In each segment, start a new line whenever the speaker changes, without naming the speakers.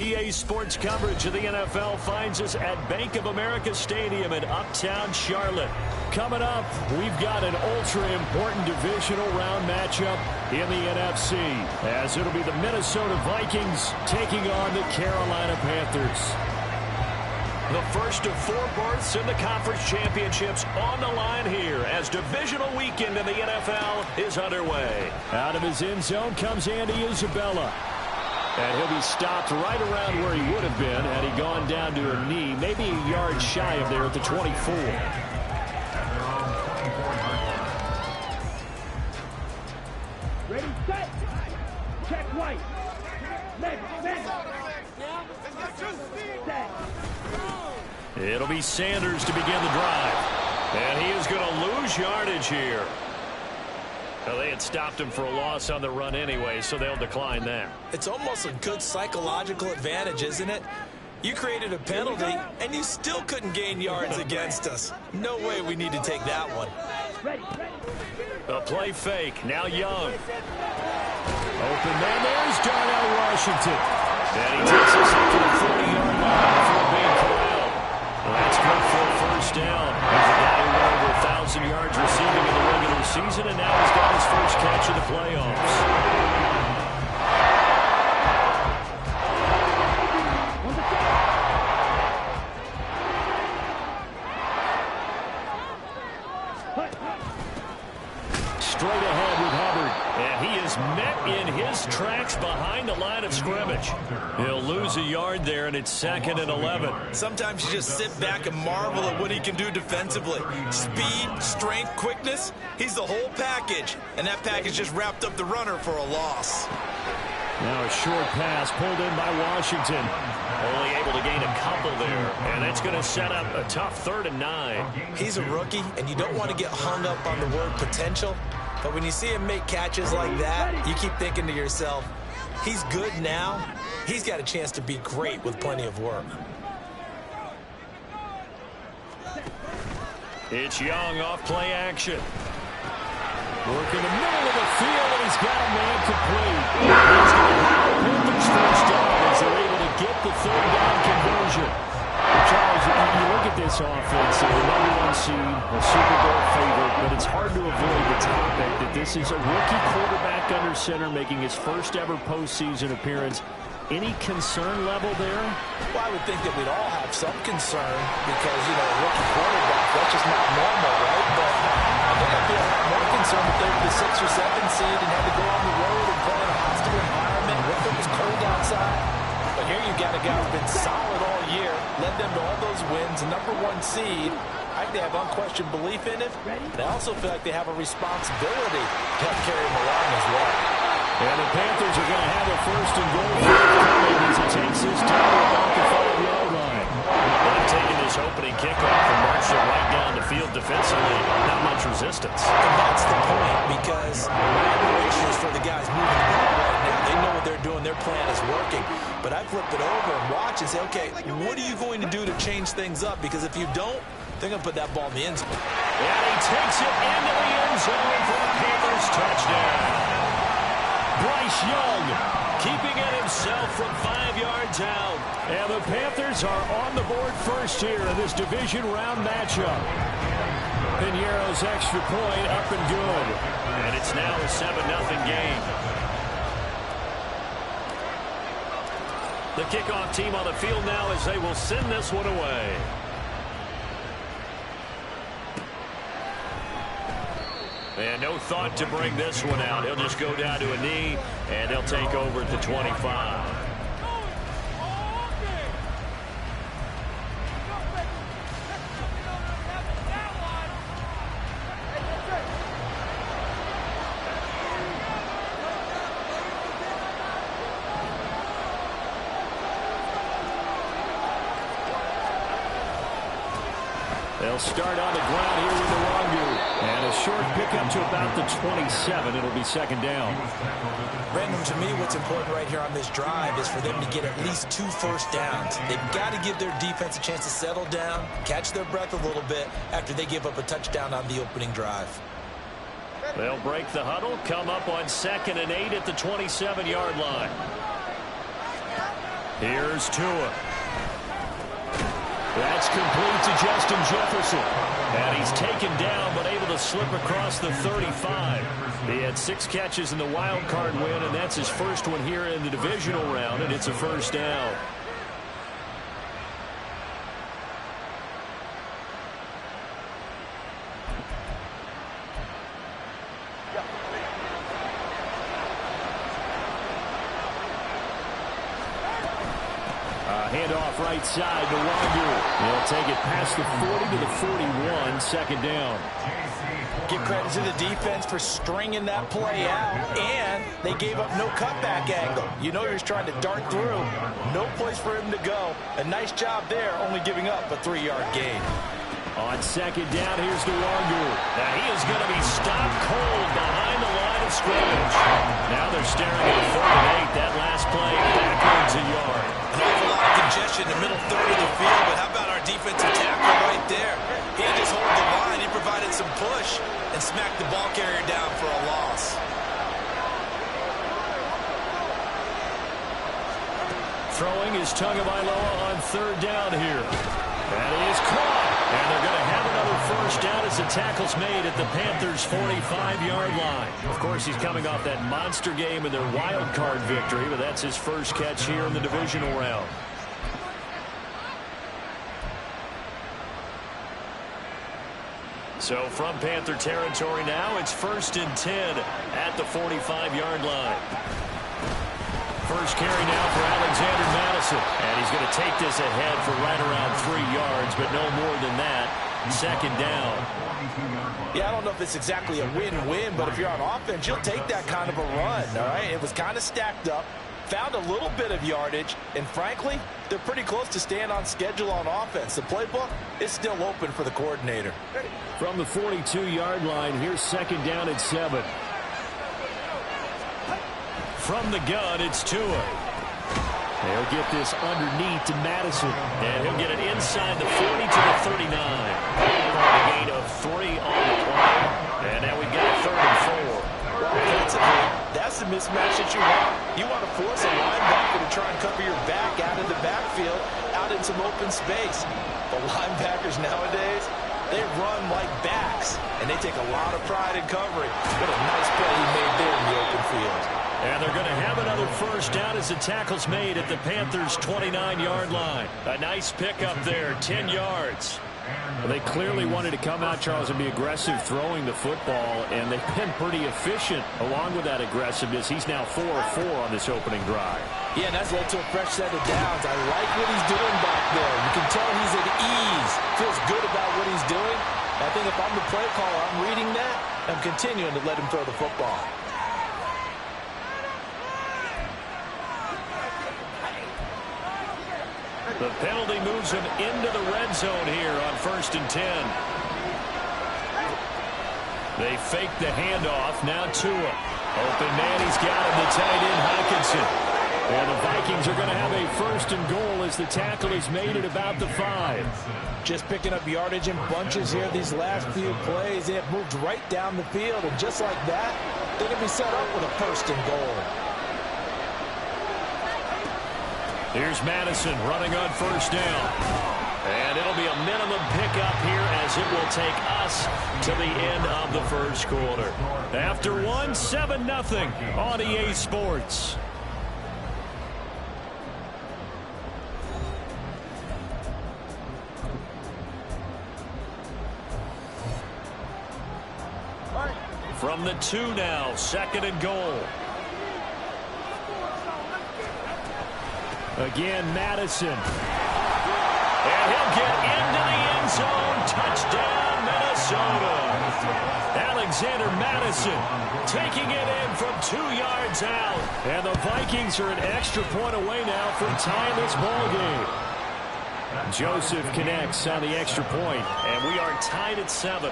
EA Sports coverage of the NFL finds us at Bank of America Stadium in Uptown Charlotte. Coming up, we've got an ultra-important divisional round matchup in the NFC, as it'll be the Minnesota Vikings taking on the Carolina Panthers. The first of 4 berths in the conference championships on the line here as divisional weekend in the NFL is underway. Out of his end zone comes Andy Isabella. And he'll be stopped right around where he would have been had he gone down to a knee, maybe a yard shy of there at the 24.
Ready, set. Check right.
It'll be Sanders to begin the drive. And he is going to lose yardage here. Well, they had stopped him for a loss on the run anyway, so they'll decline that.
It's almost a good psychological advantage, isn't it? You created a penalty, and you still couldn't gain yards against us. No way we need to take that one.
A play fake. Now Young. Open man. There's Darnell Washington. And he takes us up to the 40-yard line before being corralled. Well, that's good for a first down. He's a guy who went over 1,000 yards receiving in the regular season, and now he's got his first catch of the playoffs. Straight ahead with Hubbard, and he is met in his tracks behind the line of scrimmage. He'll lose a yard there, and it's 2nd and 11.
Sometimes you just sit back and marvel at what he can do defensively. Speed, strength, quickness, he's the whole package, and that package just wrapped up the runner for a loss.
Now a short pass pulled in by Washington. Only able to gain a couple there, and that's going to set up a tough 3rd and 9.
He's a rookie, and you don't want to get hung up on the word potential. But when you see him make catches like that, you keep thinking to yourself, he's good now. He's got a chance to be great with plenty of work.
It's Young off play action. Working the middle of the field, and he's got a man complete. He's going to have the Panthers first down as they're able to get the 3rd down conversion. Charles, you look at this offense, the #1 seed, a Super Bowl favorite, but it's hard to avoid the topic that this is a rookie quarterback under center making his first ever postseason appearance. Any concern level there?
Well, I would think that we'd all have some concern because, you know, a rookie quarterback, that's just not normal, right? But I think I'd be a lot more concerned if they were the 6th or 7th seed and had to go on the road and play in a hostile environment. What if it was cold outside? But here you got a guy who's been solid all year, led them to all those wins, a #1 seed. I think they have unquestioned belief in it. They also feel like they have a responsibility to help carry them along as well.
And the Panthers are going to have a 1st and goal forthcoming as he takes his time about the 5-yard line. They've taken this opening kickoff and marched it right down the field defensively. Not much resistance.
And that's the point, because my admiration is for the guys moving the ball right now. They know what they're doing. Their plan is working. But I flip it over and watch and say, okay, what are you going to do to change things up? Because if you don't, they're going to put that ball in the end zone.
And he takes it into the end zone for a Panthers touchdown. Bryce Young keeping it himself from 5 yards out. And the Panthers are on the board first here in this division round matchup. Piñeiro's extra point up and good. And it's now a 7-0 game. The kickoff team on the field now as they will send this one away. And no thought to bring this one out. He'll just go down to a knee, and they'll take over at the 25. They'll start on the ground here with the Longu. And a short pickup to about the 27. It'll be 2nd down.
Brandon, to me, what's important right here on this drive is for them to get at least 2 first downs. They've got to give their defense a chance to settle down, catch their breath a little bit after they give up a touchdown on the opening drive.
They'll break the huddle, come up on 2nd and 8 at the 27-yard line. Here's Tua. That's complete to Justin Jefferson. And he's taken down, but able to slip across the 35. He had 6 catches in the wild card win, and that's his first one here in the divisional round, and it's a first down. Handoff right side to Wangu. He'll take it past the 40 to the 41, second down.
Give credit to the defense for stringing that play out, and they gave up no cutback angle. You know he was trying to dart through. No place for him to go. A nice job there, only giving up a 3-yard gain.
On second down, here's the Wangu. Now he is going to be stopped cold behind the line of scrimmage. Now they're staring at 4th and 8. That last play, backwards a yard.
An awful lot of congestion in the middle third of the field, but how about our defensive tackle right there? He didn't just hold the line, he provided some push and smacked the ball carrier down for a loss.
Throwing is Tagovailoa on third down here. That is caught. And they're going to have another first down as the tackle's made at the Panthers' 45-yard line. Of course, he's coming off that monster game in their wild card victory, but that's his first catch here in the divisional round. So from Panther territory now, it's 1st and 10 at the 45-yard line. First carry now for Alexander Madison. And he's going to take this ahead for right around 3 yards, but no more than that. Second down.
Yeah, I don't know if it's exactly a win-win, but if you're on offense, you'll take that kind of a run, all right? It was kind of stacked up, found a little bit of yardage, and frankly, they're pretty close to staying on schedule on offense. The playbook is still open for the coordinator.
From the 42-yard line, here's second down at 7. From the gun, it's Tua. They'll get this underneath to Madison. And he'll get it inside the 40 to the 39. A gain of 3 on the play. And now we've got 3rd and 4.
Well, offensively, that's the mismatch that you want. You want to force a linebacker to try and cover your back out in the backfield, out in some open space. But linebackers nowadays, they run like backs, and they take a lot of pride in covering. What a nice play he made there in the open field.
And they're going to have another first down as the tackle's made at the Panthers' 29-yard line. A nice pickup there, 10 yards. Well, they clearly wanted to come out, Charles, and be aggressive throwing the football, and they've been pretty efficient along with that aggressiveness. He's now 4 of 4 on this opening drive.
Yeah, and that's led to a fresh set of downs. I like what he's doing back there. You can tell he's at ease, feels good about what he's doing. I think if I'm the play caller, I'm reading that, I'm continuing to let him throw the football.
The penalty moves him into the red zone here on 1st and 10. They fake the handoff. Now Tua. Open man, he's got him, the tight end, Hockenson. And the Vikings are going to have a 1st and goal as the tackle is made at about the 5.
Just picking up yardage in bunches here these last few plays. They have moved right down the field, and just like that, they're going to be set up with a 1st and goal.
Here's Madison running on 1st down. And it'll be a minimum pickup here as it will take us to the end of the 1st quarter. After 1, 7-0 on EA Sports. From the 2 now, 2nd and goal. Again, Madison. And he'll get into the end zone. Touchdown, Minnesota. Alexander Madison taking it in from 2 yards out. And the Vikings are an extra point away now from tying this ball game. Joseph connects on the extra point, and we are tied at 7.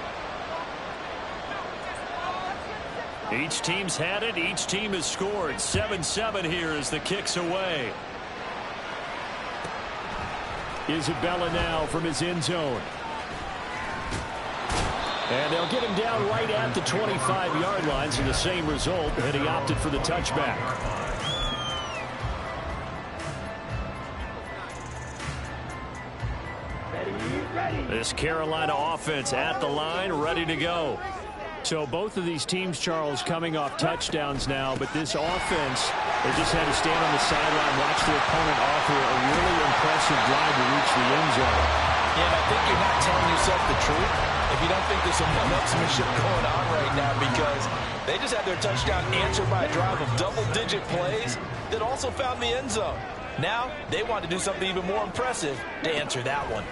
Each team's had it. Each team has scored. 7-7 here as the kick's away. Isabella now from his end zone. And they'll get him down right at the 25-yard line, so the same result, and he opted for the touchback. This Carolina offense at the line, ready to go. So both of these teams, Charles, coming off touchdowns now, but this offense, they just had to stand on the sideline, watch their opponent offer a really impressive drive to reach the end zone.
Yeah, and I think you're not telling yourself the truth if you don't think there's some one-upsmanship going on right now, because they just had their touchdown answered by a drive of double-digit plays that also found the end zone. Now, they want to do something even more impressive to answer that one.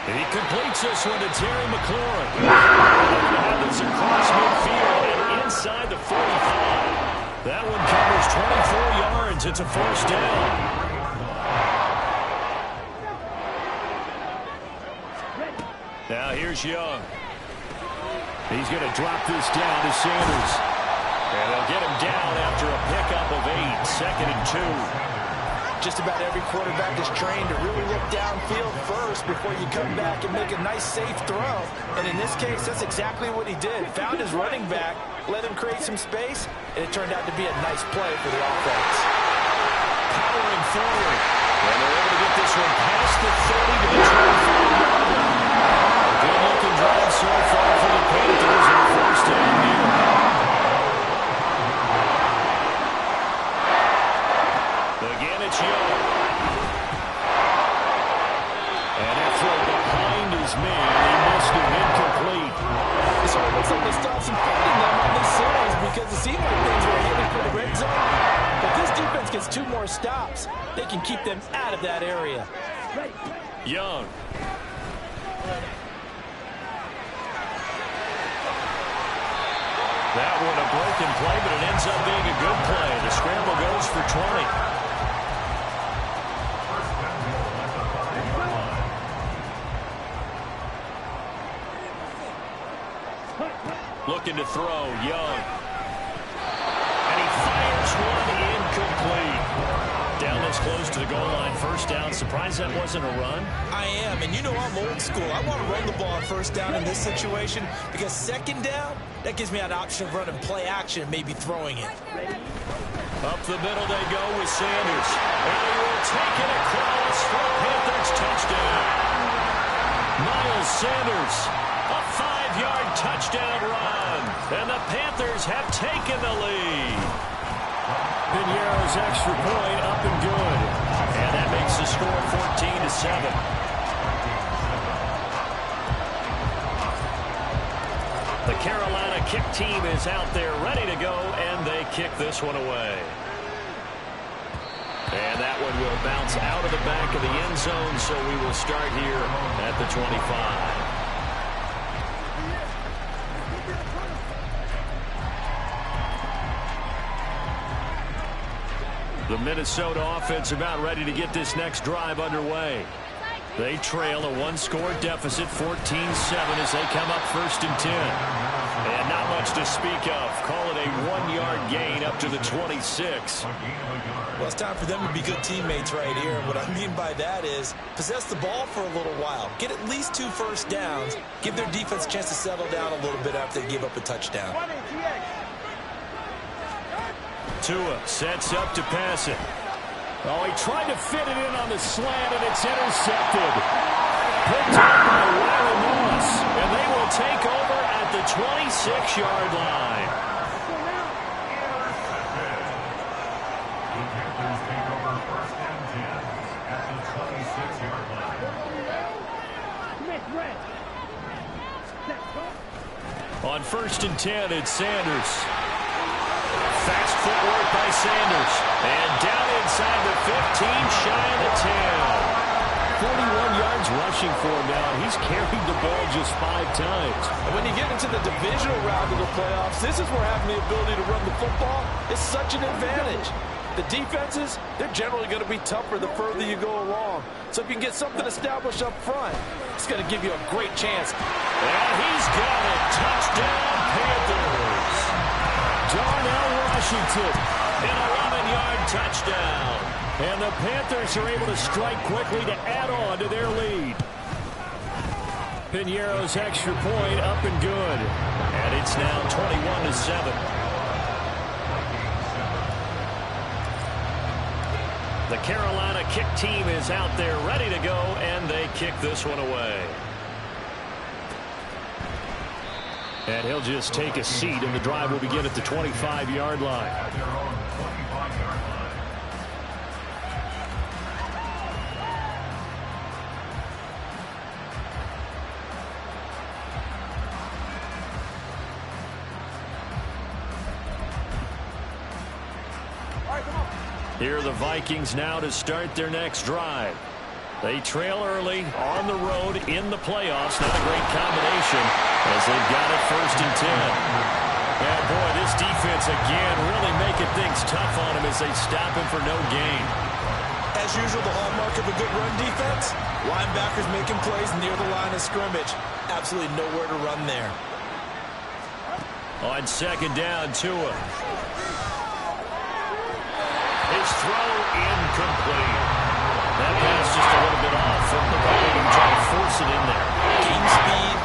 He completes this one to Terry McLaurin. They're going to have this across midfield and inside the 45. That one covers 24 yards. It's a first down. Now here's Young. He's going to drop this down to Sanders. And they'll get him down after a pickup of 8, 2nd and 2.
Just about every quarterback is trained to really look downfield first before you come back and make a nice, safe throw. And in this case, that's exactly what he did. Found his running back, let him create some space, and it turned out to be a nice play for the offense.
Powering forward. And they're able to get this one past the 30 to the 25-yard line. Good-looking drive so far for the Panthers in the first down here. Again, it's Young. And that throw behind his man. He missed it incomplete.
So it looks like they stopped some fighting them on this series, because it seemed like things were headed for the red zone. But this defense gets 2 more stops. They can keep them out of that area.
Young. That one a broken play, but it ends up being a good play. The scramble goes for 20. Looking to throw, Young. And he fires one incomplete. Down this close to the goal line, first down. Surprised that wasn't a run?
I am, and you know I'm old school. I want to run the ball on first down in this situation, because second down, that gives me an option of running play action and maybe throwing it.
Up the middle they go with Sanders. And he will take it across for Panthers touchdown. Miles Sanders, a 5-yard touchdown run. And the Panthers have taken the lead. Piñeiro's extra point up and good. And that makes the score 14-7. The Carolina kick team is out there ready to go, and they kick this one away. And that one will bounce out of the back of the end zone, so we will start here at the 25. The Minnesota offense about ready to get this next drive underway. They trail a 1-score deficit, 14-7, as they come up 1st and 10. And not much to speak of. Call it a 1-yard gain up to the 26.
Well, it's time for them to be good teammates right here. And what I mean by that is possess the ball for a little while. Get at least 2 first downs. Give their defense a chance to settle down a little bit after they give up a touchdown.
Tua sets up to pass it. Oh, he tried to fit it in on the slant, and it's intercepted. Picked up by Riley Moss, and they will take over at the 26-yard line. On 1st and 10, it's Sanders. Fast footwork by Sanders. And down inside the 15, shy of the 10. 41 yards rushing for him now. He's carried the ball just 5 times.
And when you get into the divisional round of the playoffs, this is where having the ability to run the football is such an advantage. The defenses, they're generally going to be tougher the further you go along. So if you can get something established up front, it's going to give you a great chance.
And he's got it. Touchdown, Panthers. Darnell Washington, an 11-yard touchdown. And the Panthers are able to strike quickly to add on to their lead. Piñeiro's extra point up and good. And it's now 21-7. The Carolina kick team is out there ready to go, and they kick this one away. And he'll just take a seat, and the drive will begin at the 25-yard line. Here are the Vikings now to start their next drive. They trail early on the road in the playoffs. Not a great combination as they've got it 1st and 10. And boy, this defense again really making things tough on him as they stop him for no gain.
As usual, the hallmark of a good run defense, linebackers making plays near the line of scrimmage. Absolutely nowhere to run there.
On 2nd down, Tua. His throw incomplete. That pass just a little bit off from the Vikings trying to force it in there.
Game speed,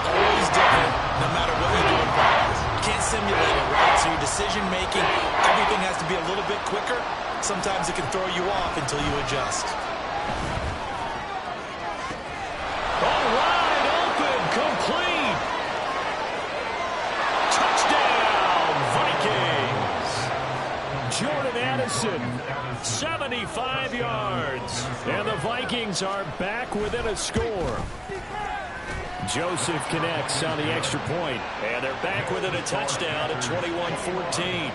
always different, no matter what you do in practice. You can't simulate it, right? So your decision-making, everything has to be a little bit quicker. Sometimes it can throw you off until you adjust.
All wide open, complete. Touchdown, Vikings. Jordan Addison, 75 yards. And the Vikings are back within a score. Joseph connects on the extra point, and they're back within a touchdown at 21-14.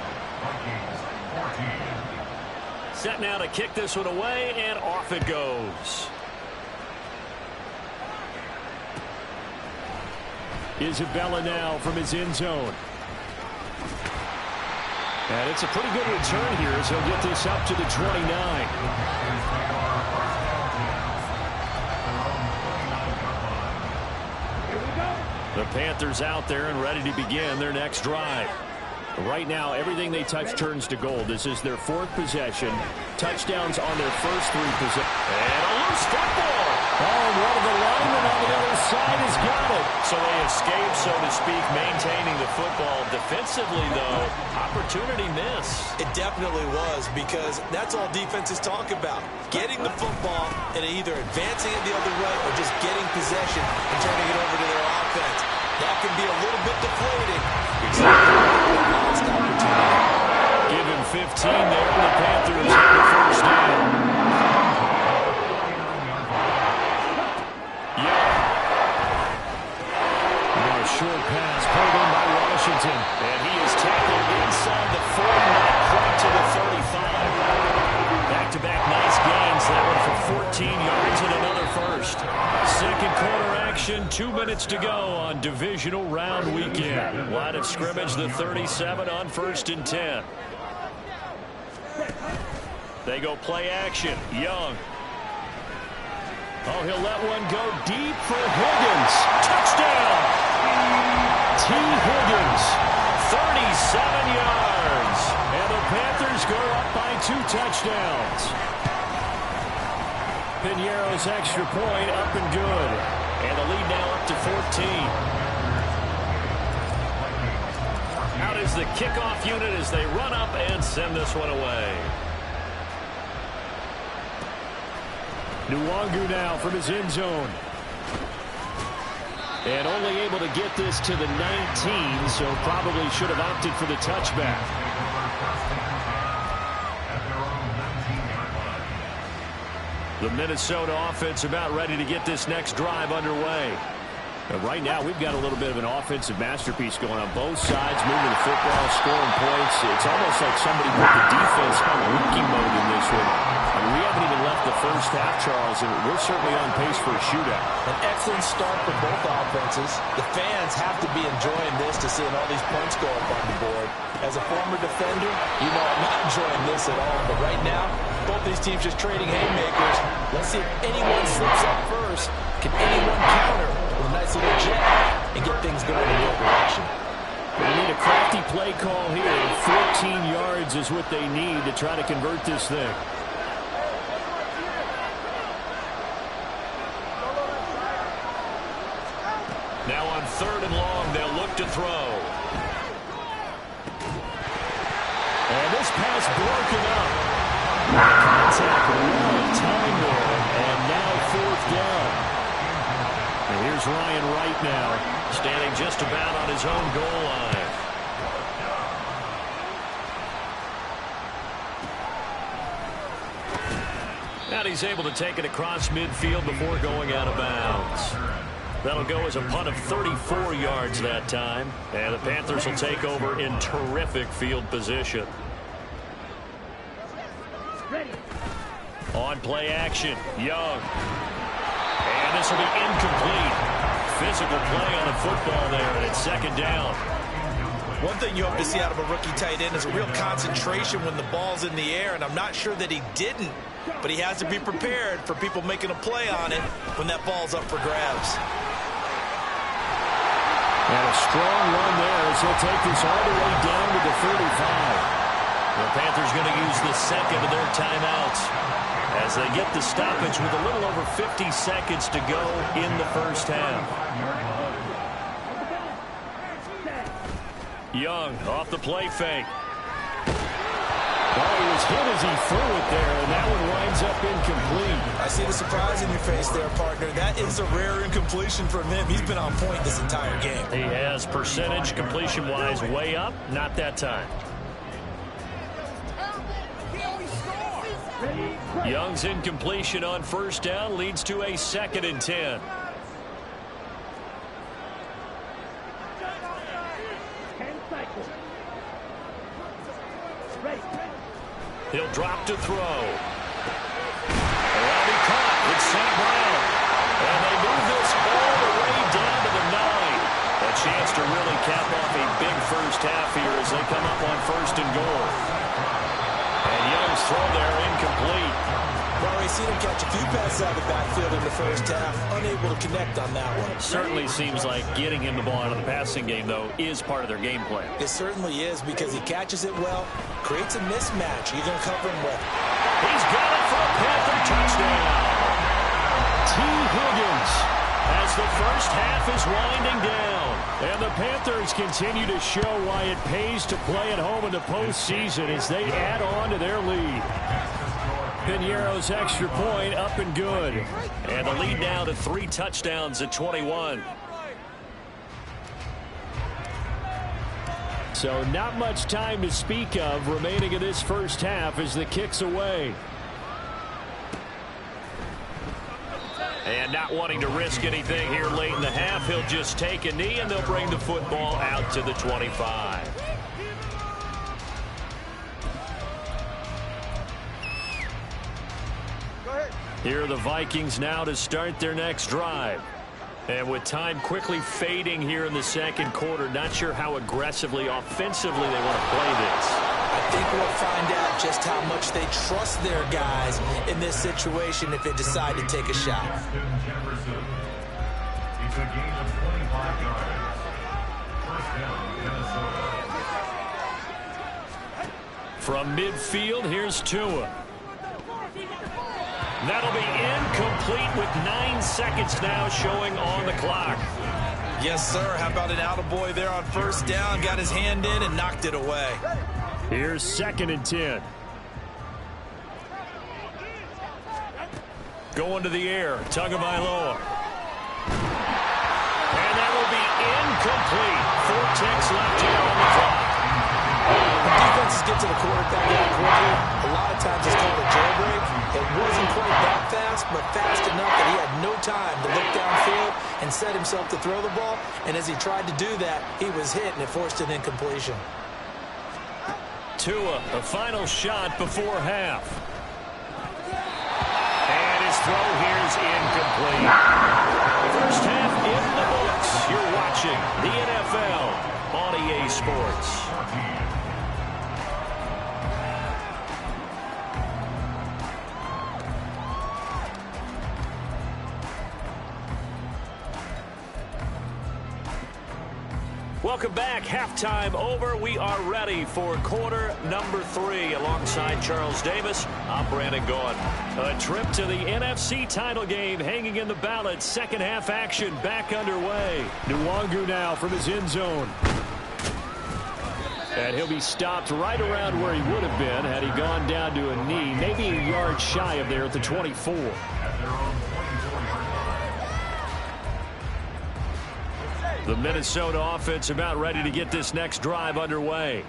Set now to kick this one away, and off it goes. Isabella now from his end zone. And it's a pretty good return here as he'll get this up to the 29. The Panthers out there and ready to begin their next drive. Right now, everything they touch turns to gold. This is their 4th possession. Touchdowns on their first 3 possessions. And a loose football. Oh, and one of the linemen on the other side has got it. So they escape, so to speak, maintaining the football. Defensively, though, opportunity miss.
It definitely was, because that's all defenses talk about. Getting the football and either advancing it the other way or just getting possession and turning it over to their offense. That can be a little bit deflating.
Give him 15 there, and the Panthers have the first down. Yeah. A short pass pulled in by Washington, and he is tackled inside the 40, not quite to the 35. Back-to-back nice gains. That one for 14 yards and another first. Second quarter action, 2 minutes to go on divisional round weekend. Line of scrimmage, the 37 on 1st and 10. They go play action. Young. Oh, he'll let one go deep for Higgins. Touchdown! T. Higgins, 37 yards. And the Panthers go up by 2 touchdowns. Piñeiro's extra point up and good. And the lead now up to 14. Out is the kickoff unit as they run up and send this one away. Nwangu now from his end zone. And only able to get this to the 19, so probably should have opted for the touchback. The Minnesota offense about ready to get this next drive underway. And right now, we've got a little bit of an offensive masterpiece going on both sides, moving the football, scoring points. It's almost like somebody put the defense on rookie mode in this one. I mean, we haven't even left the first half, Charles, and we're certainly on pace for a shootout.
An excellent start for both offenses. The fans have to be enjoying this to seeing all these points go up on the board. As a former defender, you know I'm not enjoying this at all. But right now, both these teams just trading haymakers. Let's see if anyone slips up first. Can anyone counter with a nice little jet and get things going in the direction?
They need a crafty play call here. 14 yards is what they need to try to convert this thing. Now on 3rd and long, they'll look to throw. And this pass broken up. Contact well timed there, and now fourth down. And here's Ryan Wright now, standing just about on his own goal line. And he's able to take it across midfield before going out of bounds. That'll go as a punt of 34 yards that time. And the Panthers will take over in terrific field position. On play action, Young. And this will be incomplete. Physical play on the football there, and it's second down.
One thing you hope to see out of a rookie tight end is a real concentration when the ball's in the air, and I'm not sure that he didn't, but he has to be prepared for people making a play on it when that ball's up for grabs.
And a strong run there as he'll take this all the way down to the 35. The Panthers going to use the second of their timeouts as they get the stoppage with a little over 50 seconds to go in the first half. Young off the play fake. Oh, he was hit as he threw it there, and that one winds up incomplete.
I see the surprise in your face there, partner. That is a rare incompletion from him. He's been on point this entire game.
He has percentage completion-wise way up. Not that time. Young's incompletion on first down leads to a 2nd and 10. He'll drop to throw. Well, he caught with St. Brown. And they move this all the way down to the 9. A chance to really cap off a big first half here as they come up on 1st and goal. And Young's throw there incomplete.
Well, we've seen him catch a few passes out of the backfield in the first half, unable to connect on that one.
Certainly seems like getting him the ball out of the passing game, though, is part of their game plan.
It certainly is because he catches it well, creates a mismatch. You're going to cover him with.
He's got it for a Panther touchdown. T. Higgins as the first half is winding down. And the Panthers continue to show why it pays to play at home in the postseason as they add on to their lead. Piñeiro's extra point up and good. And the lead now to 3 touchdowns at 21. So not much time to speak of remaining in this first half as the kick's away. And not wanting to risk anything here late in the half, he'll just take a knee and they'll bring the football out to the 25. Here are the Vikings now to start their next drive. And with time quickly fading here in the second quarter, not sure how aggressively, offensively they want to play this.
I think we'll find out just how much they trust their guys in this situation if they decide to take a shot.
From midfield, here's Tua. That'll be incomplete with 9 seconds now showing on the clock.
Yes, sir. How about an attaboy there on first down? Got his hand in and knocked it away.
Here's 2nd and 10. Going to the air. Tagovailoa. And that will be incomplete. 4 ticks left here on the clock.
When defenses get to the quarterback quickly, a lot of times it's called a jailbreak. It wasn't quite that fast, but fast enough that he had no time to look downfield and set himself to throw the ball. And as he tried to do that, he was hit, and it forced an incompletion.
Tua, a final shot before half. And his throw here is incomplete. First half in the books. You're watching the NFL on EA Sports. Welcome back. Halftime over. We are ready for quarter number 3. Alongside Charles Davis, I'm Brandon Gaughan. A trip to the NFC title game hanging in the balance. Second half action back underway. Nwangu now from his end zone. And he'll be stopped right around where he would have been had he gone down to a knee, maybe a yard shy of there at the 24. The Minnesota offense about ready to get this next drive underway.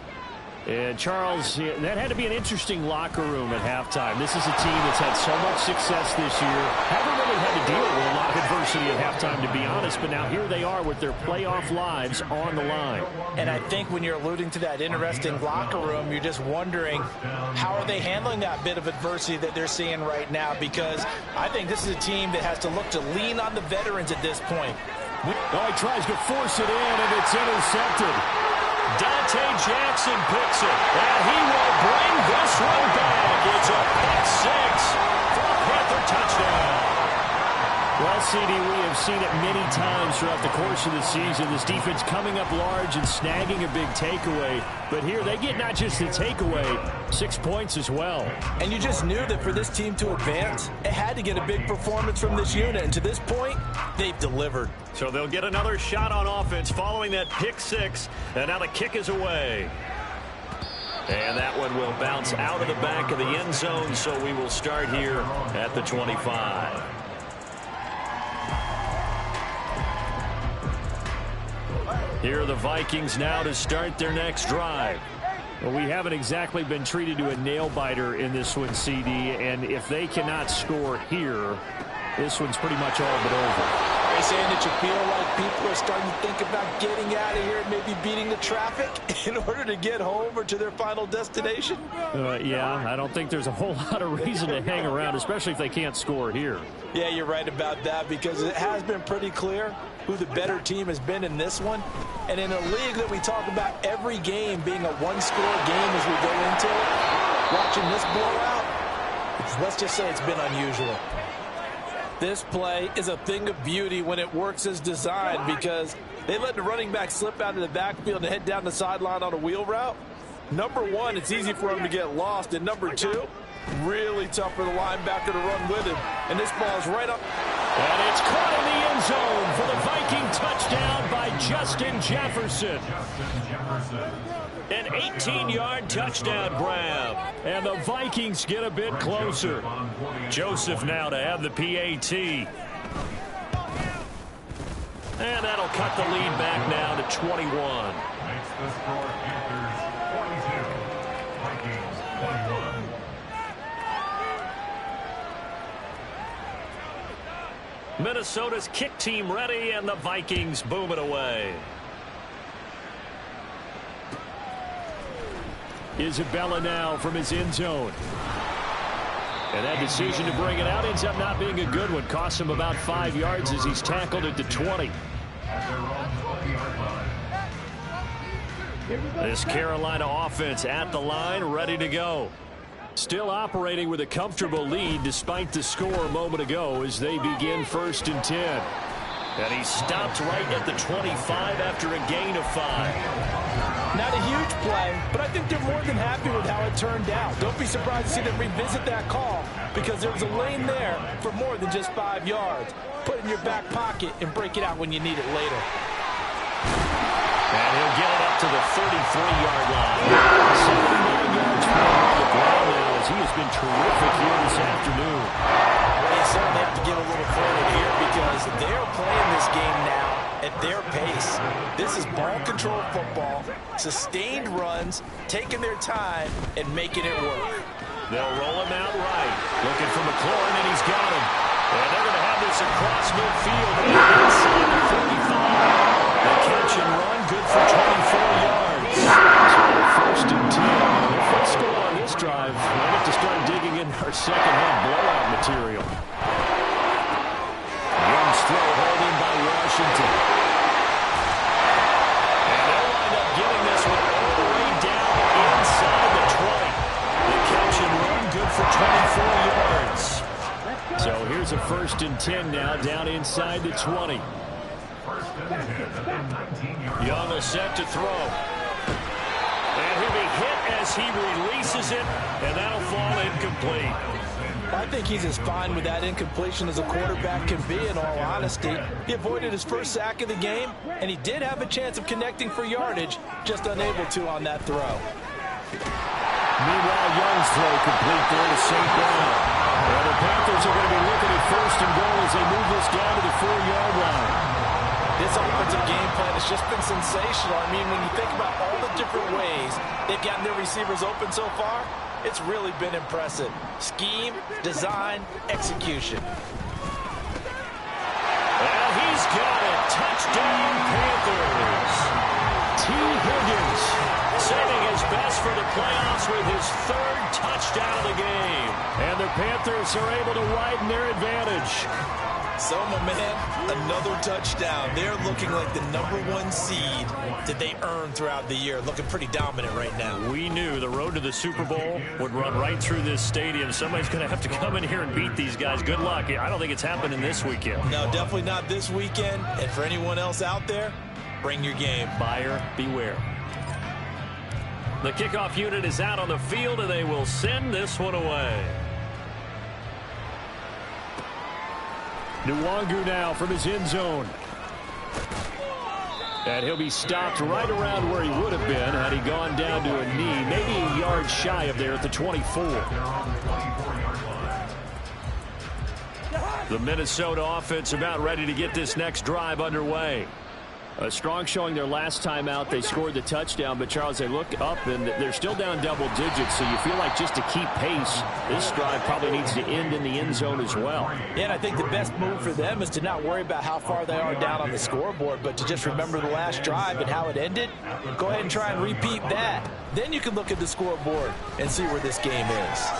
And, Charles, that had to be an interesting locker room at halftime. This is a team that's had so much success this year. Haven't really had to deal with a lot of adversity at halftime, to be honest. But now here they are with their playoff lives on the line.
And I think when you're alluding to that interesting locker room, you're just wondering how are they handling that bit of adversity that they're seeing right now? Because I think this is a team that has to look to lean on the veterans at this point.
Oh, he tries to force it in, and it's intercepted. Dante Jackson picks it, and he will bring this one back. It's a pick six for a Panther touchdown. Well, CD, we have seen it many times throughout the course of the season. This defense coming up large and snagging a big takeaway. But here they get not just the takeaway, 6 points as well.
And you just knew that for this team to advance, it had to get a big performance from this unit. And to this point, they've delivered.
So they'll get another shot on offense following that pick six. And now the kick is away. And that one will bounce out of the back of the end zone. So we will start here at the 25. Here are the Vikings now to start their next drive. Well, we haven't exactly been treated to a nail-biter in this one, CD, and if they cannot score here, this one's pretty much all but over.
Are you saying that you feel like people are starting to think about getting out of here and maybe beating the traffic in order to get home or to their final destination?
Yeah, I don't think there's a whole lot of reason to hang around, especially if they can't score here.
Yeah, you're right about that, because it has been pretty clear who the better team has been in this one. And in a league that we talk about every game being a one-score game as we go into it, watching this blowout, let's just say it's been unusual. This play is a thing of beauty when it works as designed, because they let the running back slip out of the backfield and head down the sideline on a wheel route. Number one, it's easy for him to get lost. And number two, really tough for the linebacker to run with him. And this ball is right up.
And it's caught in the end zone for the Viking touchdown by Justin Jefferson. An 18-yard touchdown grab. And the Vikings get a bit closer. Joseph now to have the PAT. And that'll cut the lead back now to 21.
Makes the score Panthers 22, Vikings 21.
Minnesota's kick team ready, and the Vikings boom it away. Isabella now from his end zone. And that decision to bring it out ends up not being a good one. Costs him about 5 yards as he's tackled at the 20. This Carolina offense at the line, ready to go. Still operating with a comfortable lead despite the score a moment ago as they begin 1st and 10. And he stopped right at the 25 after a gain of 5.
Not a huge play, but I think they're more than happy with how it turned out. Don't be surprised to see them revisit that call, because there was a lane there for more than just 5 yards. Put it in your back pocket and break it out when you need it later.
And he'll get it up to the 33-yard line. 79 yards on the ground now as he has been terrific here this afternoon.
They certainly have to give a little credit here, because they're playing this game now at their pace. This is ball control football, sustained runs, taking their time, and making it work.
They'll roll him out right. Looking for McLaurin, and he's got him. And they're going to have this across midfield. And inside the 35. The catch and run, good for 24 yards. So 1st and 10. If they score on this drive, we'll have to start digging in our second-half blowout material. Young's throw held in by Washington. And they'll wind up getting this one all the way down inside the 20. The catch and run, good for 24 yards. So here's a 1st and 10 now, down inside the 20. Young is set to throw. And he'll be hit as he releases it, and that'll fall incomplete.
I think he's as fine with that incompletion as a quarterback can be, in all honesty. He avoided his first sack of the game, and he did have a chance of connecting for yardage, just unable to on that throw.
Meanwhile, Young's throw complete there to St. Brown. And the Panthers are going to be looking at first and goal as they move this down to the 4-yard line.
This offensive game plan has just been sensational. I mean, when you think about all the different ways they've gotten their receivers open so far, it's really been impressive. Scheme, design, execution.
And he's got it. Touchdown, Panthers. T. Higgins saving his best for the playoffs with his 3rd touchdown of the game. And the Panthers are able to widen their advantage.
So, my man, another touchdown. They're looking like the #1 seed that they earned throughout the year. Looking pretty dominant right now.
We knew the road to the Super Bowl would run right through this stadium. Somebody's going to have to come in here and beat these guys. Good luck. I don't think it's happening this weekend.
No, definitely not this weekend. And for anyone else out there, bring your game.
Buyer beware. The kickoff unit is out on the field, and they will send this one away. Nwangu now from his end zone. And he'll be stopped right around where he would have been had he gone down to a knee, maybe a yard shy of there at the 24. The Minnesota offense about ready to get this next drive underway. A strong showing their last time out. They scored the touchdown, but, Charles, they look up, and they're still down double digits, so you feel like just to keep pace, this drive probably needs to end in the end zone as well.
Yeah, and I think the best move for them is to not worry about how far they are down on the scoreboard, but to just remember the last drive and how it ended. Go ahead and try and repeat that. Then you can look at the scoreboard and see where this game is.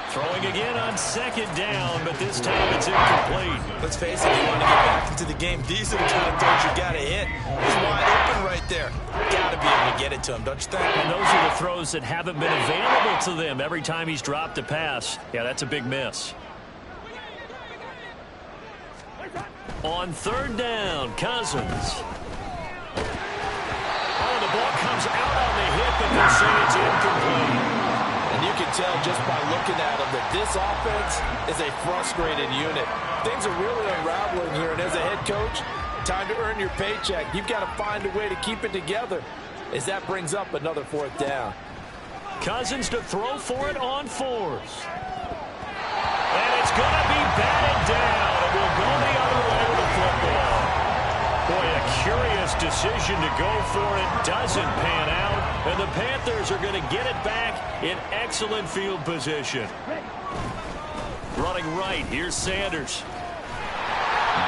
Throwing again on 2nd down, but this time it's incomplete.
Let's face it, you want to get back into the game. These are the kind of throws you got to hit. He's wide open right there. Got to be able to get it to him, don't you think?
And those are the throws that haven't been available to them every time he's dropped a pass. Yeah, that's a big miss. On 3rd down, Cousins. Oh, the ball comes out on the hit, but they say it's incomplete.
And you can tell just by looking at them that this offense is a frustrated unit. Things are really unraveling here, and as a head coach, time to earn your paycheck. You've got to find a way to keep it together as that brings up another 4th down.
Cousins to throw for it on 4th. And it's going to be batted down. It will go the other way with the football. Boy, a curious decision to go for it. Doesn't pan out. And the Panthers are going to get it back in excellent field position. Running right, here's Sanders.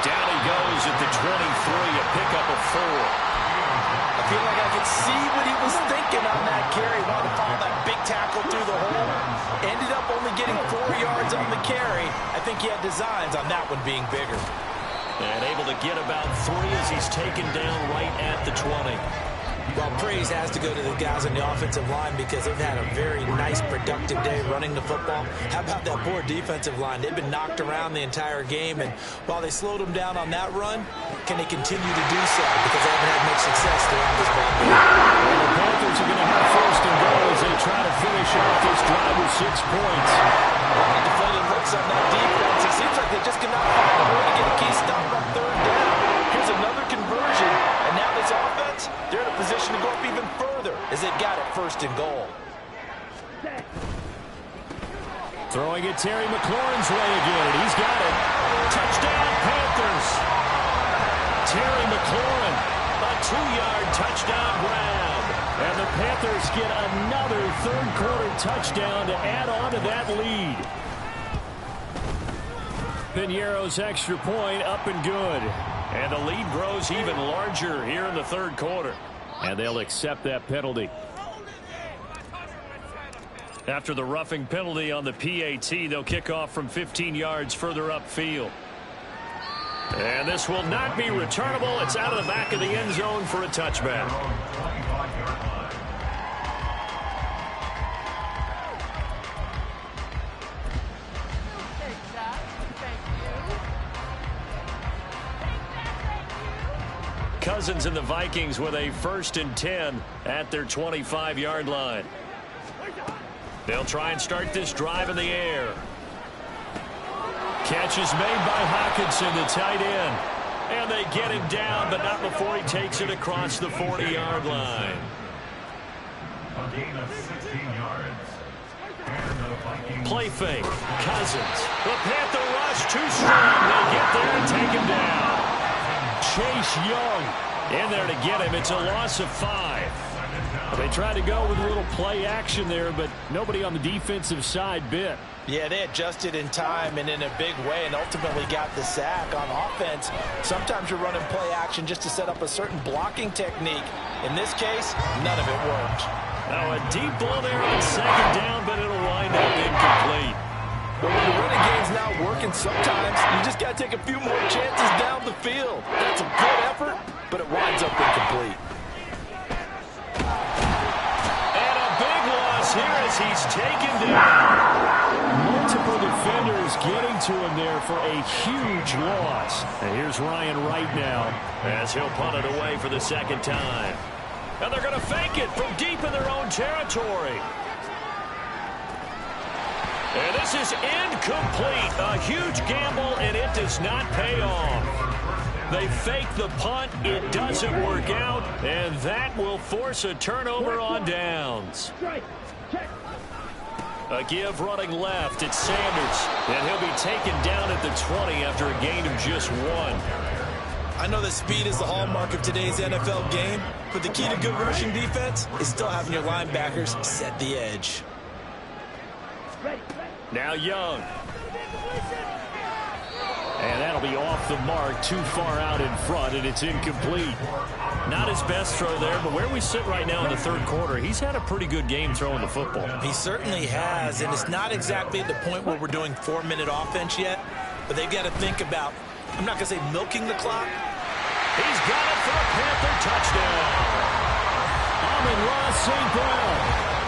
Down he goes at the 23, a pickup of 4.
I feel like I could see what he was thinking on that carry. Wanted to follow that big tackle through the hole. Ended up only getting 4 yards on the carry. I think he had designs on that one being bigger.
And able to get about 3 as he's taken down right at the 20.
Well, praise has to go to the guys on the offensive line because they've had a very nice, productive day running the football. How about that poor defensive line? They've been knocked around the entire game, and while they slowed them down on that run, can they continue to do so? Because they haven't had much success throughout this ball game.
And the Panthers are going to have 1st and goal as they try to finish off this drive with 6 points.
Deflated looks on that defense. It seems like they just cannot find a way to get a key stop on 3rd down. Here's another conversion, and now this offense, they're in a position to go up even further as they've got it 1st and goal.
Throwing it Terry McLaurin's way again, and he's got it. Touchdown, Panthers. Terry McLaurin, a 2-yard touchdown grab. And the Panthers get another 3rd-quarter touchdown to add on to that lead. Piñeiro's extra point up and good. And the lead grows even larger here in the 3rd quarter. And they'll accept that penalty. After the roughing penalty on the PAT, they'll kick off from 15 yards further upfield. And this will not be returnable. It's out of the back of the end zone for a touchback. Cousins and the Vikings with a 1st and 10 at their 25-yard line. They'll try and start this drive in the air. Catch is made by Hockenson, the tight end. And they get him down, but not before he takes it across the 40-yard line.
A gain of 16 yards.
Play fake. Cousins. The Panther rush too strong. They get there and take him down. Chase Young in there to get him. It's a loss of 5. They tried to go with a little play action there, but nobody on the defensive side bit.
Yeah, they adjusted in time and in a big way and ultimately got the sack. On offense, sometimes you're running play action just to set up a certain blocking technique. In this case, none of it worked.
Now a deep ball there on 2nd down, but it'll wind up incomplete.
But when the running game's not working, sometimes you just got to take a few more chances down the field. That's a good effort, but it winds up incomplete.
And a big loss here as he's taken down. Multiple defenders getting to him there for a huge loss. And here's Ryan Wright now as he'll punt it away for the 2nd time. And they're going to fake it from deep in their own territory. And this is incomplete. A huge gamble, and it does not pay off. They fake the punt. It doesn't work out, and that will force a turnover on downs. A give running left. It's Sanders, and he'll be taken down at the 20 after a gain of just 1.
I know that speed is the hallmark of today's NFL game, but the key to good rushing defense is still having your linebackers set the edge.
Now Young. And that'll be off the mark, too far out in front, and it's incomplete. Not his best throw there, but where we sit right now in the 3rd quarter, he's had a pretty good game throwing the football.
He certainly has, and it's not exactly at the point where we're doing 4-minute offense yet, but they've got to think about, I'm not going to say milking the clock.
He's got it for a Panther touchdown. Amon-Ra St. Brown,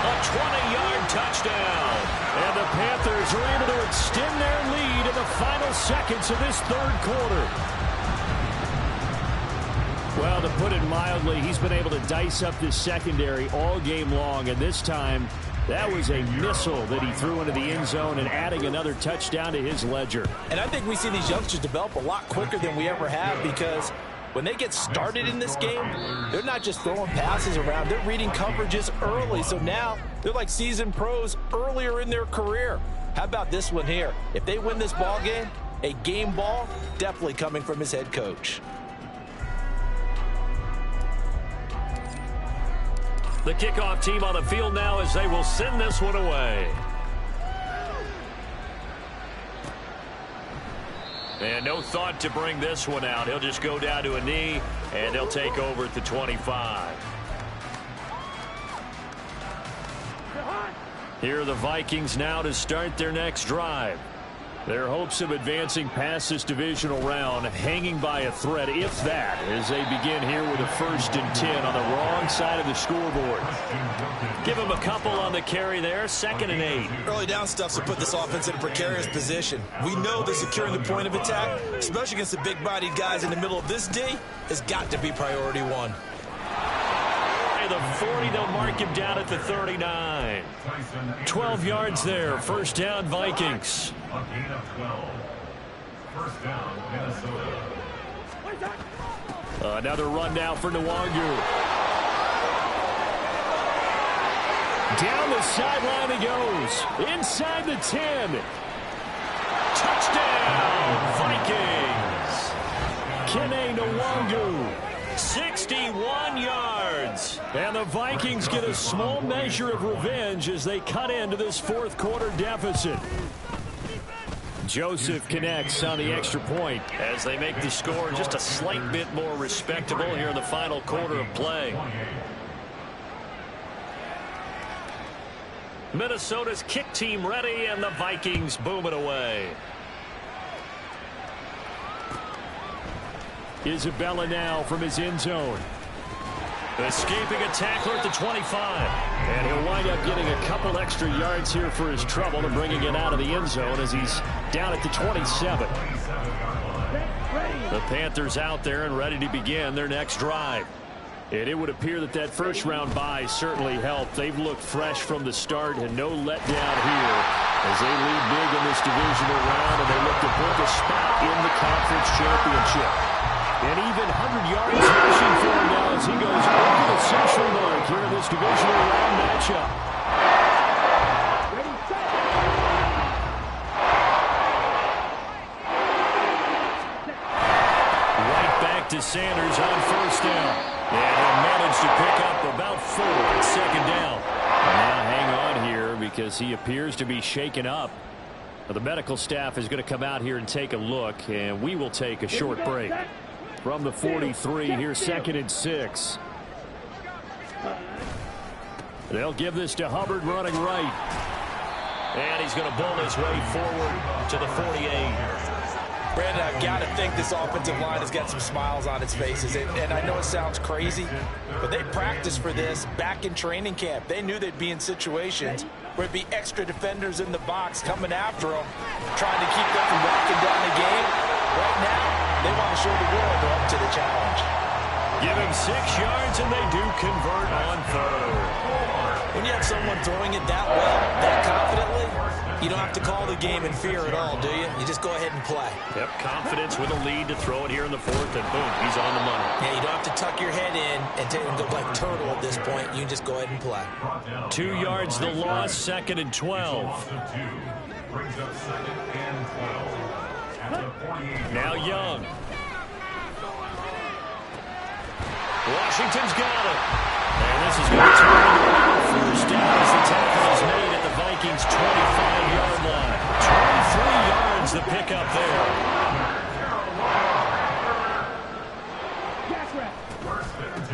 a 20-yard touchdown. And the Panthers are able to extend their lead in the final seconds of this 3rd quarter. Well, to put it mildly, he's been able to dice up this secondary all game long, and this time that was a missile that he threw into the end zone and adding another touchdown to his ledger.
And I think we see these youngsters develop a lot quicker than we ever have, because when they get started in this game, they're not just throwing passes around. They're reading coverages early. So now they're like seasoned pros earlier in their career. How about this one here? If they win this ball game, a game ball definitely coming from his head coach.
The kickoff team on the field now as they will send this one away. And no thought to bring this one out. He'll just go down to a knee, and they'll take over at the 25. Here are the Vikings now to start their next drive. Their hopes of advancing past this divisional round hanging by a thread, if that, as they begin here with a 1st and 10 on the wrong side of the scoreboard. Give them a couple on the carry there, 2nd and 8.
Early down stuffs will put this offense in a precarious position. We know that securing the point of attack, especially against the big-bodied guys in the middle of this D, has got to be priority 1.
The 40, they'll mark him down at the 39. 12 yards there. 1st down, Vikings.
A gain of 12. 1st down, Minnesota.
Another run now for Nwangu. Down the sideline he goes. Inside the 10. Touchdown, Vikings. Kene Nwangu. 61 yards. And the Vikings get a small measure of revenge as they cut into this 4th quarter deficit. Joseph connects on the extra point as they make the score just a slight bit more respectable here in the final quarter of play. Minnesota's kick team ready, and the Vikings boom it away. Isabella now from his end zone. Escaping a tackler at the 25. And he'll wind up getting a couple extra yards here for his trouble and bringing it out of the end zone as he's down at the 27. The Panthers out there and ready to begin their next drive. And it would appear that that first-round bye certainly helped. They've looked fresh from the start and no letdown here as they lead big in this divisional round, and they look to book a spot in the conference championship. And even 100 yards rushing for him now as he goes over the century mark here in this divisional round matchup. Right back to Sanders on first down. And they managed to pick up about 4 at second down. Now hang on here because he appears to be shaken up. The medical staff is going to come out here and take a look, and we will take a short break. From the 43, here's 2nd and 6. They'll give this to Hubbard running right. And he's going to bull his way forward to the 48.
Brandon, I've got to think this offensive line has got some smiles on its faces. And I know it sounds crazy, but they practiced for this back in training camp. They knew they'd be in situations where it'd be extra defenders in the box coming after them, trying to keep them from walking down the game. Right now, they want to show the world they're up to the challenge.
Give him 6 yards, and they do convert on 3rd.
When you have someone throwing it that well, that confidently, you don't have to call the game in fear at all, do you? You just go ahead and play.
Yep, confidence with a lead to throw it here in the 4th, and boom, he's on the money.
Yeah, you don't have to tuck your head in and go like turtle at this point. You can just go ahead and play.
2 yards the loss, 2nd and 12. Now Young. Washington's got it. And this is going to turn into a first down as the tackle is made at the Vikings' 25-yard line. 23 yards the pickup there.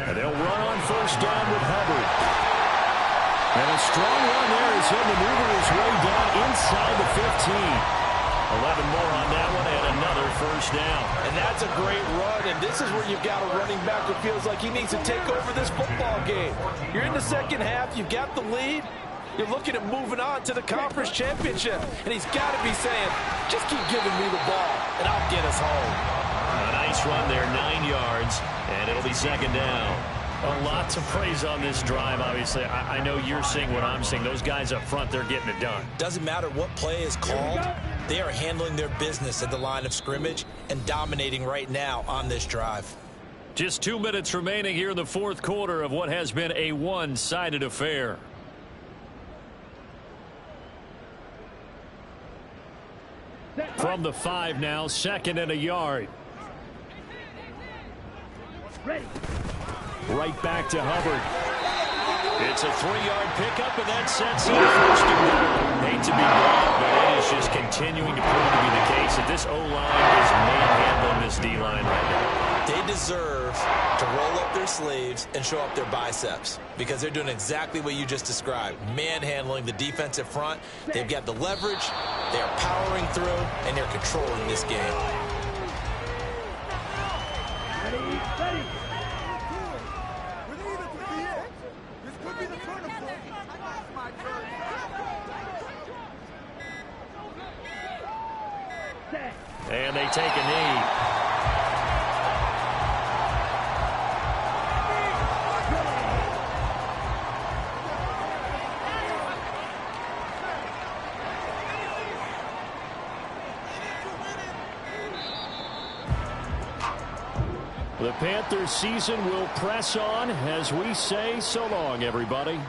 And they'll run on first down with Hubbard. And a strong run there as he'll maneuver his way down inside the 15. 11 more on that one and another first down.
And that's a great run, and this is where you've got a running back who feels like he needs to take over this football game. You're in the second half, you've got the lead, you're looking at moving on to the conference championship, and he's got to be saying, just keep giving me the ball, and I'll get us home.
A nice run there, 9 yards, and it'll be second down. A lot to praise on this drive, obviously. I know you're seeing what I'm seeing. Those guys up front, they're getting it done.
Doesn't matter what play is called. They are handling their business at the line of scrimmage and dominating right now on this drive.
Just 2 minutes remaining here in the 4th quarter of what has been a one-sided affair. From the 5 now, 2nd and a yard.
Ready.
Right back to Hubbard. It's a 3-yard pickup, and that sets up first and goal. Hate to be blunt, but it is just continuing to prove to be the case that this O-line is manhandling this D-line right now.
They deserve to roll up their sleeves and show up their biceps because they're doing exactly what you just described, manhandling the defensive front. They've got the leverage, they are powering through, and they're controlling this game.
Ready.
And they take a knee. The Panthers season will press on as we say so long, everybody.